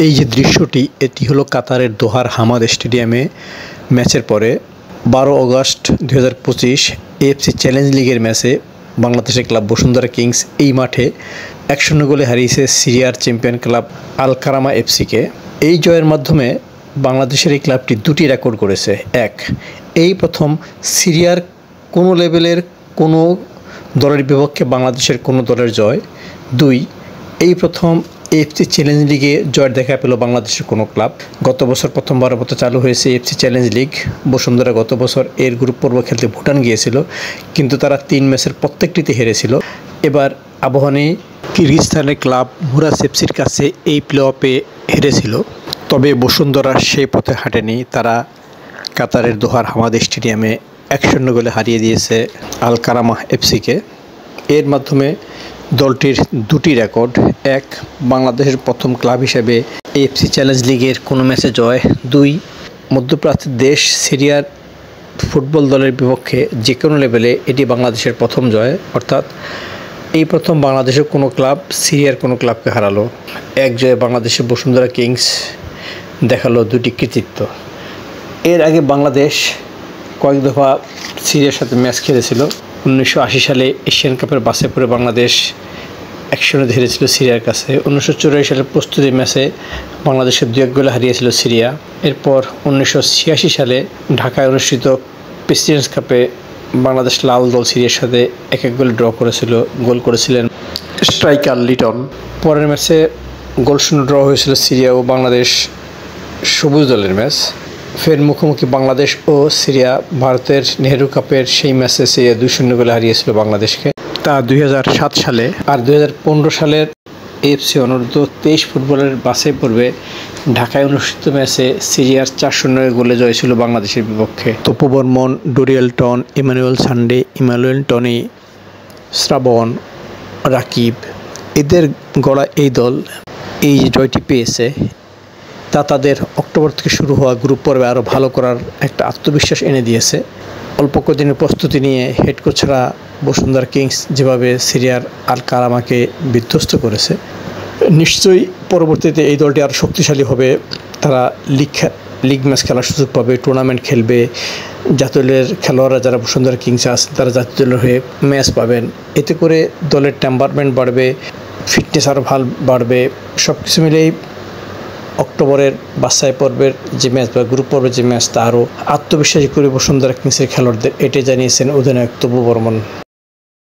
এই যে দৃশ্যটি এটি হলো কাতারের দোহার হামাদ স্টেডিয়ামে ম্যাচের পরে 12 আগস্ট 2025 এএফসি চ্যালেঞ্জ লিগের ম্যাচে বাংলাদেশের ক্লাব বসুন্ধরা কিংস এই মাঠে 1-0 গোলে হারিয়েছে সিরিয়ার চ্যাম্পিয়ন ক্লাব আল কারামা এফসিকে। এই জয়ের মাধ্যমে বাংলাদেশের এই ক্লাবটি দুটি রেকর্ড করেছে। এক, এই প্রথম সিরিয়ার কোনো লেভেলের কোনো দলের বিপক্ষে বাংলাদেশের কোনো দলের জয়। দুই, এই প্রথম এএফসি চ্যালেঞ্জ লিগে জয়ের দেখা পেল বাংলাদেশের কোনো ক্লাব। গত বছর প্রথমবারের মতো চালু হয়েছে এএফসি চ্যালেঞ্জ লিগ। বসুন্ধরা গত বছর এর গ্রুপ পর্ব খেলতে ভুটান গিয়েছিল, কিন্তু তারা 3 ম্যাচের প্রত্যেকটিতে হেরেছিল। এবার আবাহনী কিরগিজস্তানের ক্লাব মুরাস এফসির কাছে এই প্লে অফে হেরেছিল, তবে বসুন্ধরা সেই পথে হাঁটেনি। তারা কাতারের দোহার হামাদ স্টেডিয়ামে 1-0 গোলে হারিয়ে দিয়েছে আল কারামা এফসিকে। এর মাধ্যমে দলটির দুটি রেকর্ড। এক, বাংলাদেশের প্রথম ক্লাব হিসেবে এএফসি চ্যালেঞ্জ লিগের কোনো ম্যাচে জয়। দুই, মধ্যপ্রাচ্যের দেশ সিরিয়ার ফুটবল দলের বিপক্ষে যে কোনো লেভেলে এটি বাংলাদেশের প্রথম জয়। অর্থাৎ এই প্রথম বাংলাদেশের কোনো ক্লাব সিরিয়ার কোনো ক্লাবকে হারালো। এক জয়ে বাংলাদেশের বসুন্ধরা কিংস দেখালো দুটি কৃতিত্ব। এর আগে বাংলাদেশ কয়েক দফা সিরিয়ার সাথে ম্যাচ খেলেছিল। 1980 সালে এশিয়ান কাপের বাসে পড়ে বাংলাদেশ 1-0 হেরেছিল সিরিয়ার কাছে। 1984 সালের প্রস্তুতি ম্যাচে বাংলাদেশের 2-1 গোলে হারিয়েছিল সিরিয়া। এরপর 1986 সালে ঢাকায় অনুষ্ঠিত প্রেসিডেন্টস কাপে বাংলাদেশ লাল দল সিরিয়ার সাথে 1-1 গোলে ড্র করেছিল। গোল করেছিলেন স্ট্রাইকার লিটন। পরের ম্যাচে গোলশূন্য ড্র হয়েছিল সিরিয়া ও বাংলাদেশ সবুজ দলের ম্যাচ। ফের মুখোমুখি বাংলাদেশ ও সিরিয়া। ভারতের নেহেরু কাপের সেই ম্যাচে সিরিয়া 2-0 গোলে হারিয়েছিল বাংলাদেশকে, তা 2007 সালে। আর 2015 সালের এএফসি অনূর্ধ্ব 23 ফুটবলের বাছাই পর্বে ঢাকায় অনুষ্ঠিত ম্যাচে সিরিয়ার 4-0 গোলে জয় ছিল বাংলাদেশের বিপক্ষে। Tapu Barman, Dorielton, Emmanuel Sunday, Emmanuel Tony, Srabon, Rakib, এদের গড়া এই দল এই যে জয়টি পেয়েছে তা তাদের অক্টোবর থেকে শুরু হওয়া গ্রুপ পর্বে আরও ভালো করার একটা আত্মবিশ্বাস এনে দিয়েছে। অল্প কদিনের প্রস্তুতি নিয়ে হেড কোচরা বসুন্ধরা কিংস যেভাবে সিরিয়ার আল কারামাকে বিধ্বস্ত করেছে, নিশ্চয়ই পরবর্তীতে এই দলটি আরও শক্তিশালী হবে। তারা লিগ ম্যাচ খেলার সুযোগ পাবে, টুর্নামেন্ট খেলবে। জাতীয় দলের খেলোয়াড়রা যারা বসুন্ধরা কিংসে আছেন তারা জাতীয় দলের হয়ে ম্যাচ পাবেন। এতে করে দলের টেম্পারমেন্ট বাড়বে, ফিটনেস আরও ভালো বাড়বে। সব কিছু মিলেই অক্টোবরের বাছাই পর্বের যে ম্যাচ বা গ্রুপ পর্বের যে ম্যাচ তা আরও আত্মবিশ্বাসী করে বসুন্ধরা কিংসের খেলোয়াড়দের, এটাই জানিয়েছেন অধিনায়ক তপু বর্মন।